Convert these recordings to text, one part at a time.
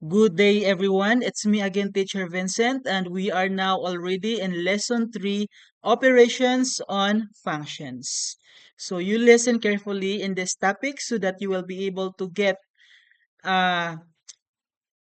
Good day, everyone. It's me again, Teacher Vincent, and we are now already in Lesson 3, Operations on Functions. So you listen carefully in this topic so that you will be able to get uh,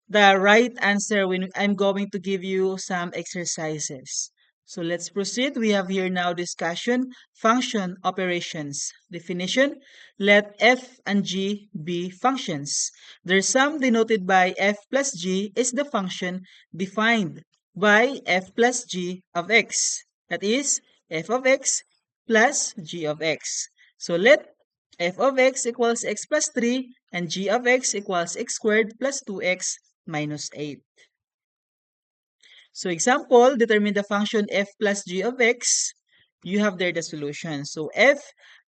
the right answer when I'm going to give you some exercises. So let's proceed. We have here now discussion, function operations. Definition, let f and g be functions. Their sum denoted by f plus g is the function defined by f plus g of x. That is, f of x plus g of x. So let f of x equals x plus 3 and g of x equals x squared plus 2x minus 8. So example, determine the function f plus g of x. You have there the solution. So f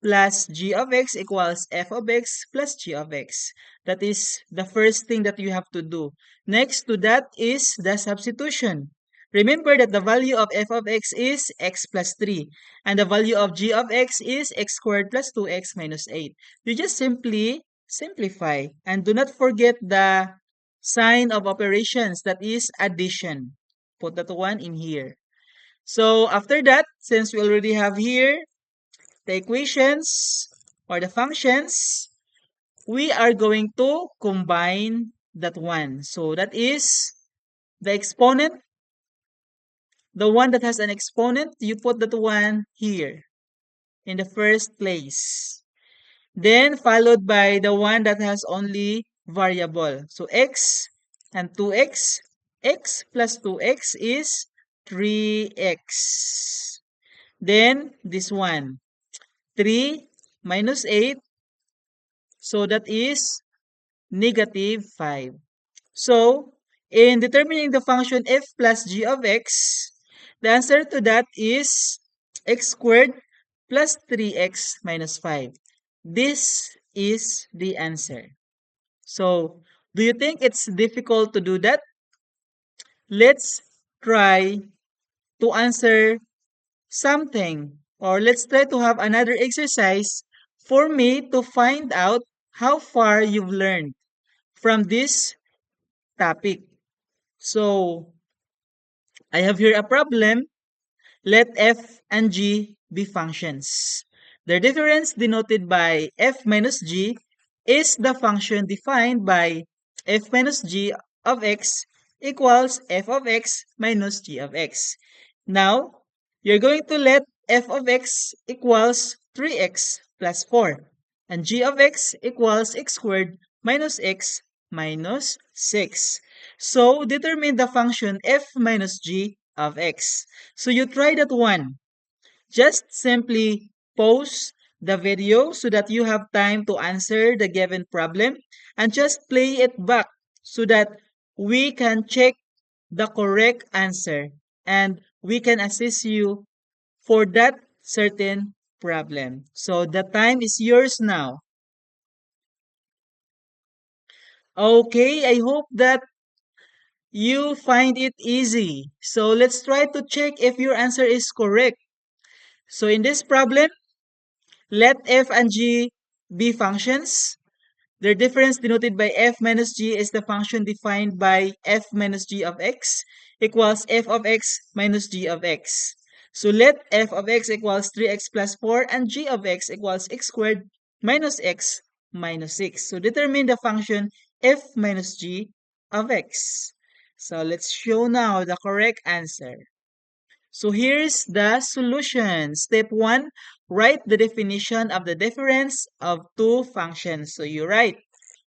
plus g of x equals f of x plus g of x. That is the first thing that you have to do. Next to that is the substitution. Remember that the value of f of x is x plus 3 and the value of g of x is x squared plus 2x minus 8. You just simply simplify and do not forget the sign of operations, that is addition. Put that one in here. So after that, since we already have here the equations or the functions, we are going to combine that one. So that is the exponent, the one that has an exponent, you put that one here in the first place. Then followed by the one that has only variable. So x and 2x. X plus 2x is 3x. Then this one. 3 minus 8. So that is negative 5. So in determining the function f plus g of x, the answer to that is x squared plus 3x minus 5. This is the answer. So, do you think it's difficult to do that? Let's try to answer something, or let's try to have another exercise for me to find out how far you've learned from this topic. So, I have here a problem. Let f and g be functions. Their difference denoted by f minus g is the function defined by f minus g of x equals f of x minus g of x. Now, you're going to let f of x equals 3x plus 4 and g of x equals x squared minus x minus 6. So, determine the function f minus g of x. So, you try that one. Just simply pause the video so that you have time to answer the given problem and just play it back so that we can check the correct answer and we can assist you for that certain problem. So the time is yours now. Okay, I hope that you find it easy. So let's try to check if your answer is correct. So in this problem, let f and g be functions. Their difference denoted by f minus g is the function defined by f minus g of x equals f of x minus g of x. So let f of x equals 3x plus 4 and g of x equals x squared minus x minus 6. So determine the function f minus g of x. So let's show now the correct answer. So here's the solution. Step 1, write the definition of the difference of two functions. So you write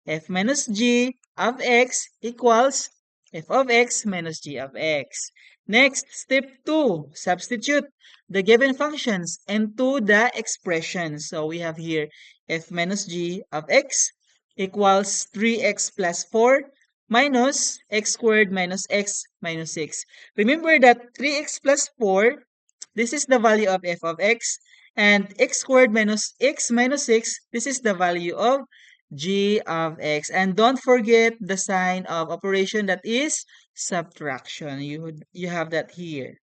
f minus g of x equals f of x minus g of x. Next, step 2, substitute the given functions into the expression. So we have here f minus g of x equals 3x plus 4 minus x squared minus x minus 6. Remember that 3x plus 4, this is the value of f of x, and x squared minus x minus 6, this is the value of g of x. And don't forget the sign of operation, that is subtraction. You have that here.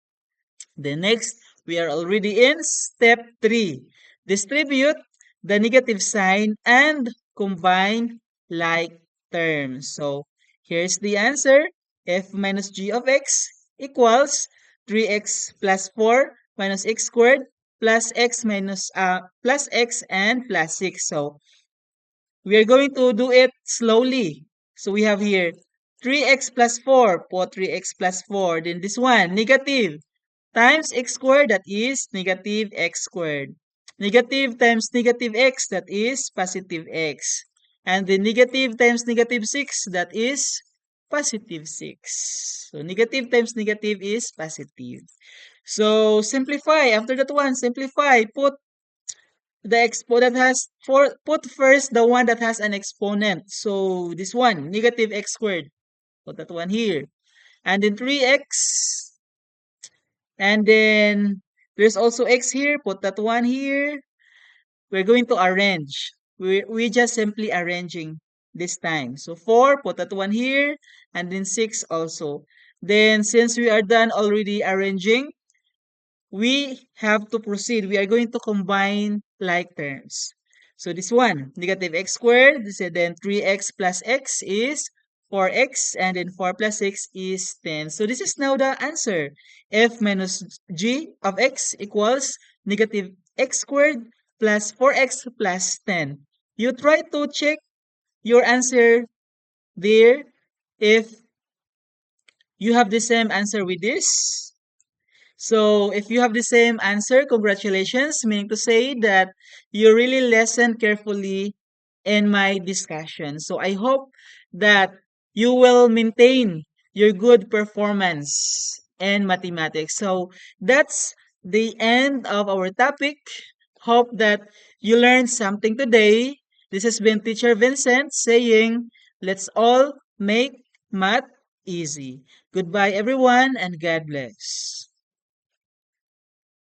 The next, we are already in step 3. Distribute the negative sign and combine like terms. So Here's the answer. F minus g of x equals 3x plus 4 minus x squared plus plus x and plus 6. So we are going to do it slowly. So we have here 3x plus 4, put 3x plus 4. Then this one, negative times x squared, that is negative x squared. Negative times negative x, that is positive x. And the negative times negative 6, that is positive 6. So negative times negative is positive. So simplify. After that one, simplify. Put the expo that has put first the one that has an exponent. So this one, negative x squared. Put that one here. And then 3x. And then there's also x here. Put that one here. We're going to arrange. We just simply arranging this time. So 4, put that one here. And then 6 also. Then since we are done already arranging, we have to proceed. We are going to combine like terms. So this one, negative x squared, then 3x plus x is 4x, and then 4 plus 6 is 10. So this is now the answer. F minus g of x equals negative x squared plus 4x plus 10. You try to check your answer there if you have the same answer with this. So if you have the same answer, congratulations, meaning to say that you really listened carefully in my discussion. So I hope that you will maintain your good performance in mathematics. So that's the end of our topic. Hope that you learned something today. This has been Teacher Vincent saying, let's all make math easy. Goodbye, everyone, and God bless.